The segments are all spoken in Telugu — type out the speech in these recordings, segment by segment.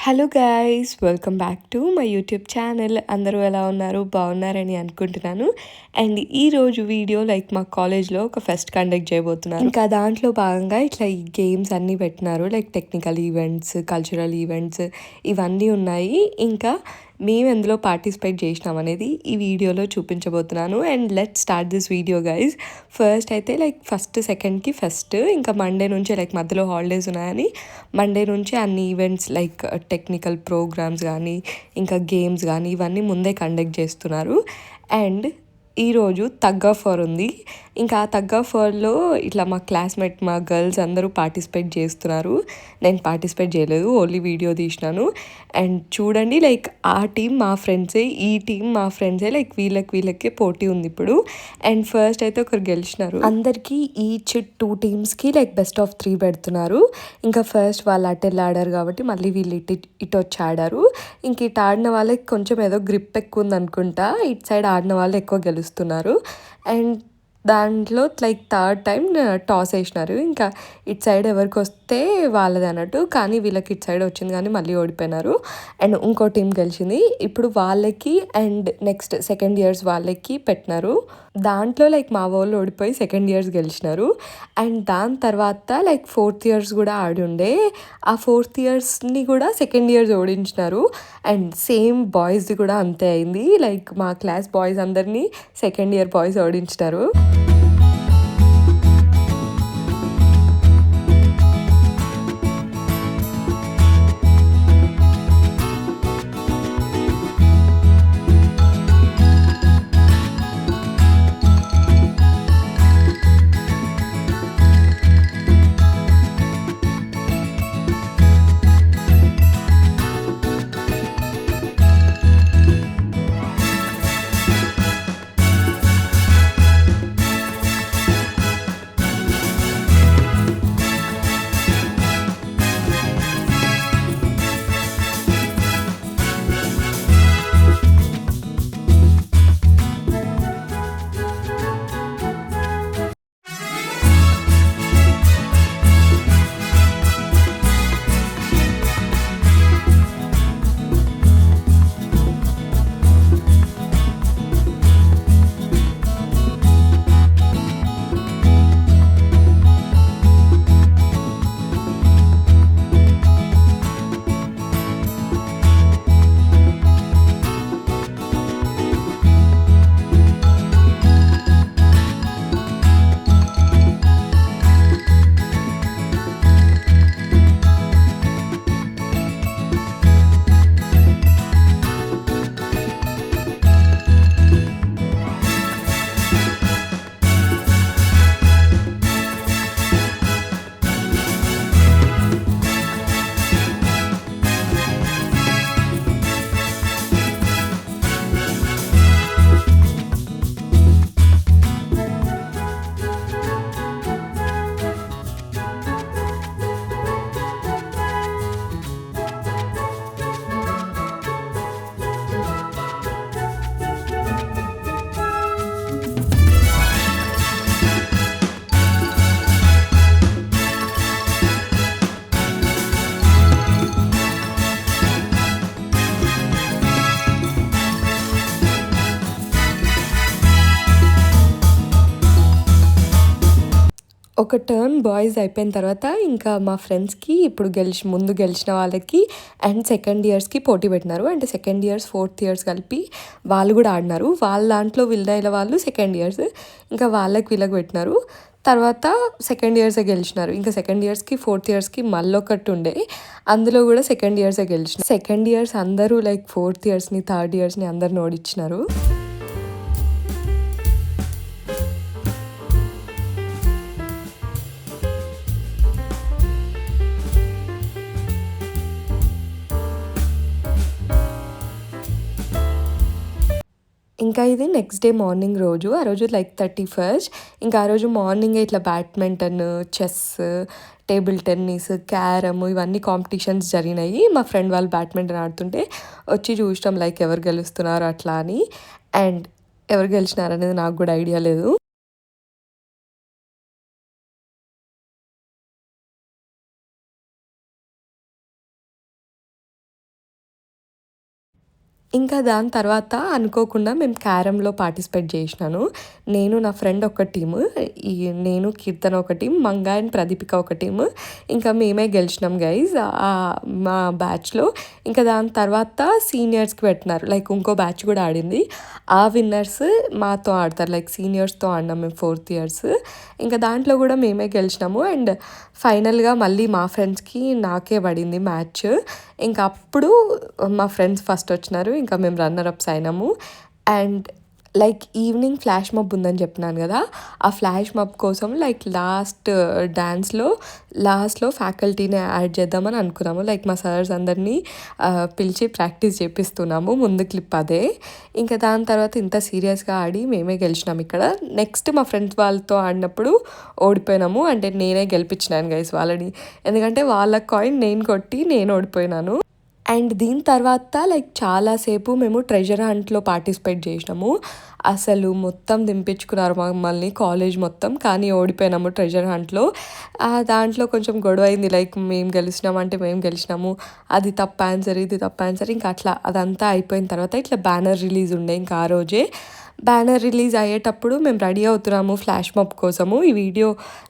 Hello guys, welcome back to my YouTube channel. అందరూ ఎలా ఉన్నారు? బాగున్నారని అనుకుంటున్నాను. అండ్ ఈరోజు వీడియో మా కాలేజ్లో ఒక ఫెస్ట్ కండక్ట్ చేయబోతున్నారు. ఇంకా దాంట్లో భాగంగా ఇట్లా ఈ గేమ్స్ అన్నీ పెట్టినారు. టెక్నికల్ ఈవెంట్స్, కల్చరల్ ఈవెంట్స్ ఇవన్నీ ఉన్నాయి. ఇంకా మేము ఎందులో పార్టిసిపేట్ చేసినాం అనేది ఈ వీడియోలో చూపించబోతున్నాను. And let start this video guys. First అయితే ఫస్ట్ సెకండ్కి ఫస్ట్, ఇంకా మండే నుంచి మధ్యలో హాలిడేస్ ఉన్నాయని మండే నుంచి అన్ని ఈవెంట్స్ టెక్నికల్ ప్రోగ్రామ్స్ కానీ ఇంకా గేమ్స్ కానీ ఇవన్నీ ముందే కండక్ట్ చేస్తున్నారు. అండ్ ఈరోజు టగ్ ఆఫ్ వార్ ఉంది. ఇంకా ఆ టగ్ ఆఫ్ వార్లో ఇట్లా మా క్లాస్మేట్, మా గర్ల్స్ అందరూ పార్టిసిపేట్ చేస్తున్నారు. నేను పార్టిసిపేట్ చేయలేదు, ఓన్లీ వీడియో తీసినాను. అండ్ చూడండి, ఆ టీం మా ఫ్రెండ్సే, ఈ టీం మా ఫ్రెండ్సే. వీళ్ళకే పోటీ ఉంది ఇప్పుడు. అండ్ ఫస్ట్ అయితే ఒకరు గెలిచినారు. అందరికీ ఈచ్ 2 టీమ్స్కి బెస్ట్ ఆఫ్ 3 పెడుతున్నారు. ఇంకా ఫస్ట్ వాళ్ళు అటు ఆడారు కాబట్టి మళ్ళీ వీళ్ళు ఇటు వచ్చి ఆడారు. ఇంక ఇటు ఆడిన వాళ్ళకి కొంచెం ఏదో గ్రిప్ ఎక్కువ ఉంది అనుకుంటా, ఇటు సైడ్ ఆడిన వాళ్ళు ఎక్కువ గెలుస్తున్నారు. అండ్ దాంట్లో థర్డ్ టైం టాస్ వేసినారు. ఇంకా ఇటు సైడ్ ఎవరికి వస్తే వాళ్ళది అన్నట్టు, కానీ వీళ్ళకి ఇటు సైడ్ వచ్చింది కానీ మళ్ళీ ఓడిపోయినారు. అండ్ ఇంకో టీం గెలిచింది. ఇప్పుడు వాళ్ళకి అండ్ నెక్స్ట్ సెకండ్ ఇయర్స్ వాళ్ళకి పెట్టినారు. దాంట్లో మా వాళ్ళు ఓడిపోయి సెకండ్ ఇయర్స్ గెలిచినారు. అండ్ దాని తర్వాత ఫోర్త్ ఇయర్స్ కూడా ఆడి ఉండే, ఆ ఫోర్త్ ఇయర్స్ని కూడా సెకండ్ ఇయర్స్ ఓడించినారు. అండ్ సేమ్ బాయ్స్ది కూడా అంతే అయింది. మా క్లాస్ బాయ్స్ అందరినీ సెకండ్ ఇయర్ బాయ్స్ ఓడించినారు. ఒక టర్న్ బాయ్స్ అయిపోయిన తర్వాత ఇంకా మా ఫ్రెండ్స్కి ఇప్పుడు ముందు గెలిచిన వాళ్ళకి అండ్ సెకండ్ ఇయర్స్కి పోటీ పెట్టినారు. అంటే సెకండ్ ఇయర్స్, ఫోర్త్ ఇయర్స్ కలిపి వాళ్ళు కూడా ఆడినారు. వాళ్ళ దాంట్లో విన్ వాళ్ళు సెకండ్ ఇయర్స్, ఇంకా వీళ్ళకి పెట్టినారు. తర్వాత సెకండ్ ఇయర్సే గెలిచినారు. ఇంకా సెకండ్ ఇయర్స్కి, ఫోర్త్ ఇయర్స్కి మళ్ళీ ఒకటి ఉండే, అందులో కూడా సెకండ్ ఇయర్సే గెలిచినారు. సెకండ్ ఇయర్స్ అందరూ ఫోర్త్ ఇయర్స్ని, థర్డ్ ఇయర్స్ని అందరిని ఓడించినారు. ఇంకా ఇది నెక్స్ట్ డే మార్నింగ్ రోజు, ఆ రోజు 31st. ఇంకా ఆ రోజు మార్నింగ్ ఇట్లా badminton, chess, table tennis, carrom ఇవన్నీ కాంపిటీషన్స్ జరిగినాయి. మా ఫ్రెండ్ వాళ్ళు బ్యాడ్మింటన్ ఆడుతుంటే వచ్చి చూసినాం ఎవరు గెలుస్తున్నారు అట్లా అని. అండ్ ఎవరు గెలిచినారు అనేది నాకు కూడా ఐడియా లేదు. ఇంకా దాని తర్వాత అనుకోకుండా మేము క్యారమ్‌లో పార్టిసిపేట్ చేసినాను. నేను, నా ఫ్రెండ్ ఒక టీము. నేను, కీర్తన ఒక టీమ్, మంగా అండ్ ప్రదీపిక ఒక టీము. ఇంకా మేమే గెలిచినాం గైస్ మా బ్యాచ్‌లో. ఇంకా దాని తర్వాత సీనియర్స్‌కి పెట్టినారు. లైక్ ఇంకో బ్యాచ్ కూడా ఆడింది. ఆ విన్నర్స్ మాతో ఆడతారు. లైక్ సీనియర్స్‌తో ఆడినాం మేము 4th ఇయర్స్. ఇంకా దాంట్లో కూడా మేమే గెలిచినాము. అండ్ ఫైనల్‌గా మళ్ళీ మా ఫ్రెండ్స్‌కి నాకే పడింది మ్యాచ్. ఇంకా అప్పుడు మా ఫ్రెండ్స్ ఫస్ట్ వచ్చినారు. ఇంకా మేము రన్నర్ అప్స్ అయినాము. And like evening flash mob ఉందని చెప్పినాను కదా, ఆ ఫ్లాష్ మాబ్ కోసం లైక్ లాస్ట్లో ఫ్యాకల్టీని యాడ్ చేద్దామని అనుకున్నాము. లైక్ మా సార్స్ అందరినీ పిలిచి ప్రాక్టీస్ చేపిస్తున్నాము. ముందు క్లిప్ అదే. ఇంకా దాని తర్వాత ఇంత సీరియస్గా ఆడి మేమే గెలిచినాము. ఇక్కడ నెక్స్ట్ మా ఫ్రెండ్స్ వాళ్ళతో ఆడినప్పుడు ఓడిపోయినాము. అంటే నేనే గెలిపించినాను గైస్ వాళ్ళని. ఎందుకంటే వాళ్ళ కాయిన్ నేను కొట్టి నేను ఓడిపోయినాను. అండ్ దీని తర్వాత లైక్ చాలాసేపు మేము ట్రెజర్ హంట్లో పార్టిసిపేట్ చేసినాము. అసలు మొత్తం దింపించుకున్నారు మమ్మల్ని కాలేజ్ మొత్తం. కానీ ఓడిపోయినాము ట్రెజర్ హంట్లో. దాంట్లో కొంచెం గొడవ అయింది. లైక్ మేము గెలిచినామంటే మేము గెలిచినాము, అది తప్ప ఆన్సర్, ఇది తప్ప ఆన్సర్. ఇంకా అట్లా అదంతా అయిపోయిన తర్వాత ఇట్లా బ్యానర్ రిలీజ్ ఉండే. ఇంకా ఆ రోజే బ్యానర్ రిలీజ్ అయ్యేటప్పుడు మేము రెడీ అవుతున్నాము ఫ్లాష్ మాబ్ కోసము. ఈ వీడియో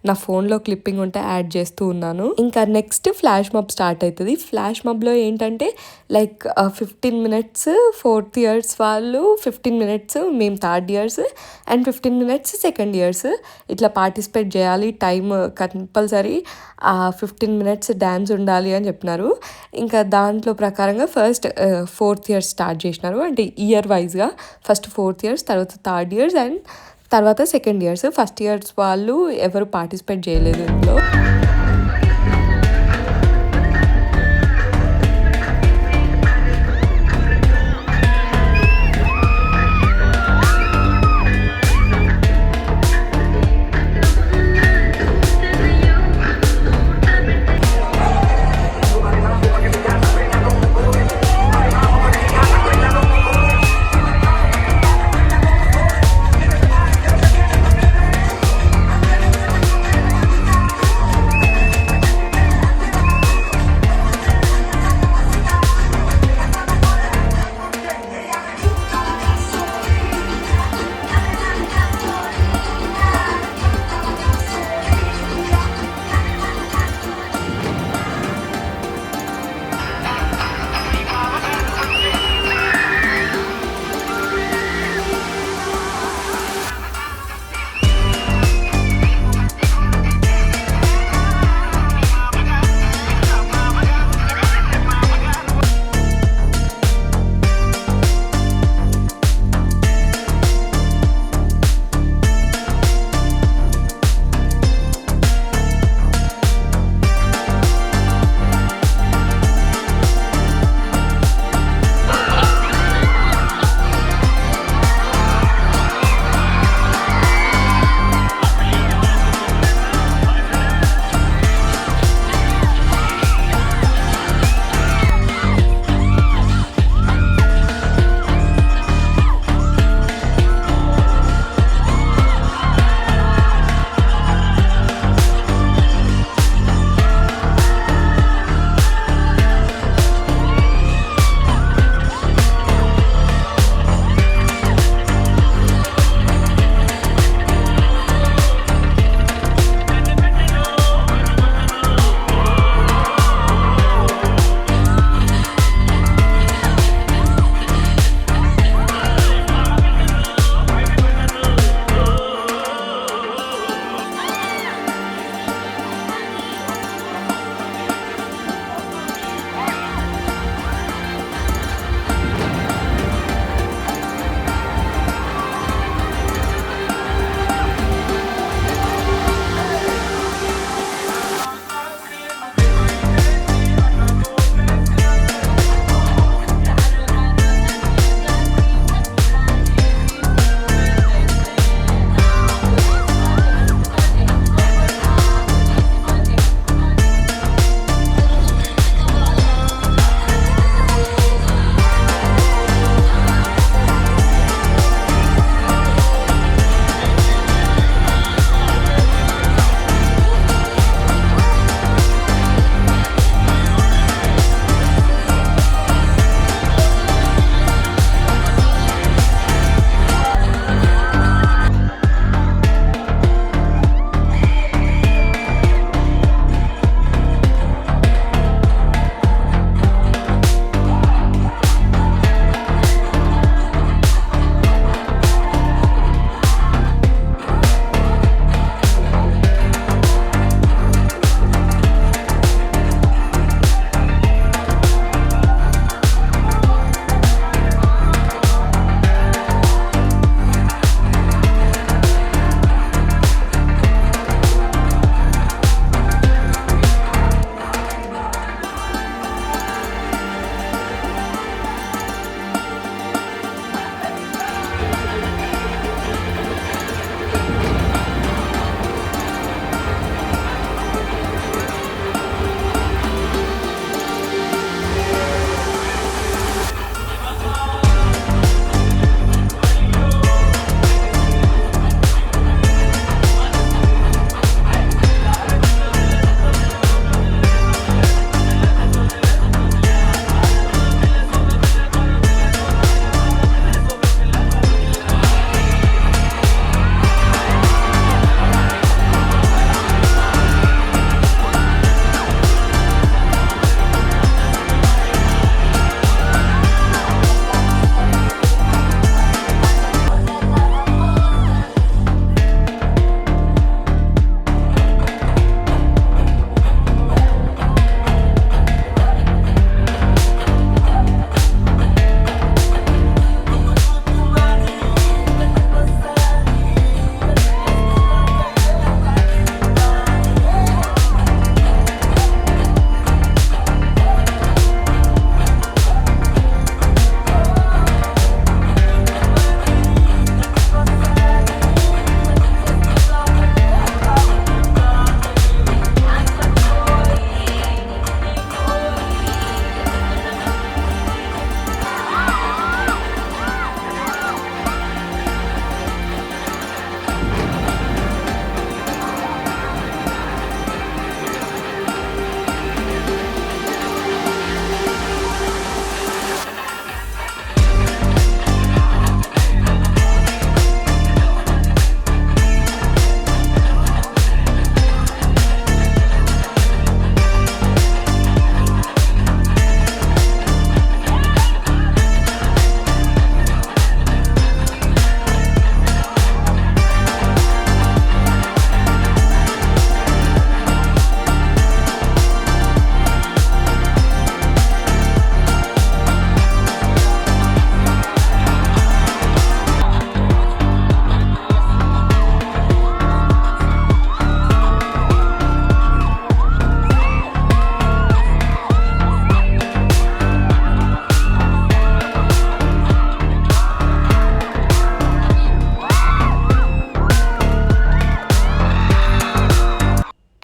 నా ఫోన్లో క్లిప్పింగ్ ఉంటే యాడ్ చేస్తూ ఉన్నాను. ఇంకా నెక్స్ట్ ఫ్లాష్ మాబ్ స్టార్ట్ అవుతుంది. ఫ్లాష్ మాబ్లో ఏంటంటే లైక్ 15 minutes 4th ఇయర్స్ వాళ్ళు, 15 minutes మేము 3rd years, and 15 minutes 2nd years ఇట్లా పార్టిసిపేట్ చేయాలి. టైం కంపల్సరీ 15 minutes డ్యాన్స్ ఉండాలి అని చెప్పినారు. ఇంకా దాంట్లో ప్రకారంగా ఫస్ట్ 4th ఇయర్స్ స్టార్ట్ చేసినారు. అంటే ఇయర్ వైజ్గా ఫస్ట్ 4th ఇయర్స్, తర్వాత 3rd ఇయర్స్ అండ్ తర్వాత 2nd ఇయర్స్. ఫస్ట్ ఇయర్స్ వాళ్ళు ఎవరు పార్టిసిపేట్ చేయలేదు ఇందులో.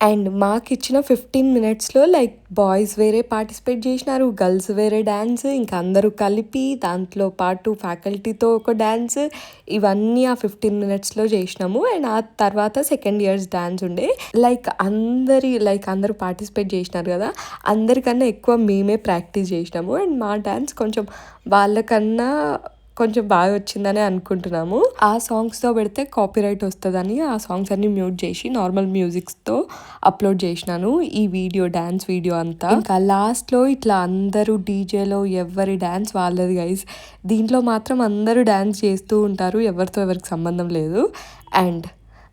అండ్ మాకిచ్చిన 15 మినిట్స్‌లో లైక్ బాయ్స్ వేరే పార్టిసిపేట్ చేసినారు. గర్ల్స్ వేరే డాన్స్. ఇంకా అందరూ కలిపి దాంట్లో పాటు ఫ్యాకల్టీతో ఒక డాన్స్. ఇవన్నీ ఆ 15 మినిట్స్‌లో చేసినాము. అండ్ ఆ తర్వాత సెకండ్ ఇయర్స్ డాన్స్ ఉండే. అందరూ పార్టిసిపేట్ చేసినారు కదా! అందరికన్నా ఎక్కువ మేమే ప్రాక్టీస్ చేసినాము. అండ్ మా డాన్స్ కొంచెం వాళ్ళకన్నా కొంచెం బాగా వచ్చిందనే అనుకుంటున్నాము. ఆ సాంగ్స్‌తో పెడితే కాపీరైట్ వస్తదని ఆ సాంగ్స్ అన్నీ మ్యూట్ చేసి నార్మల్ మ్యూజిక్స్‌తో అప్లోడ్ చేసినాను ఈ వీడియో, డాన్స్ వీడియో అంతా. ఇంకా లాస్ట్‌లో ఇట్లా అందరూ డీజేలో ఎవరి డాన్స్ వాళ్ళది గైస్. దీంట్లో మాత్రం అందరూ డాన్స్ చేస్తూ ఉంటారు. ఎవరితో ఎవరికి సంబంధం లేదు. And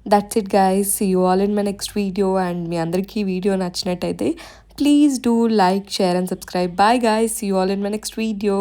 that's it guys. See you all in my next video. And మీ అందరికీ ఈ వీడియో నచ్చినట్టయితే please do like, share and subscribe. Bye guys. See you all in my next video.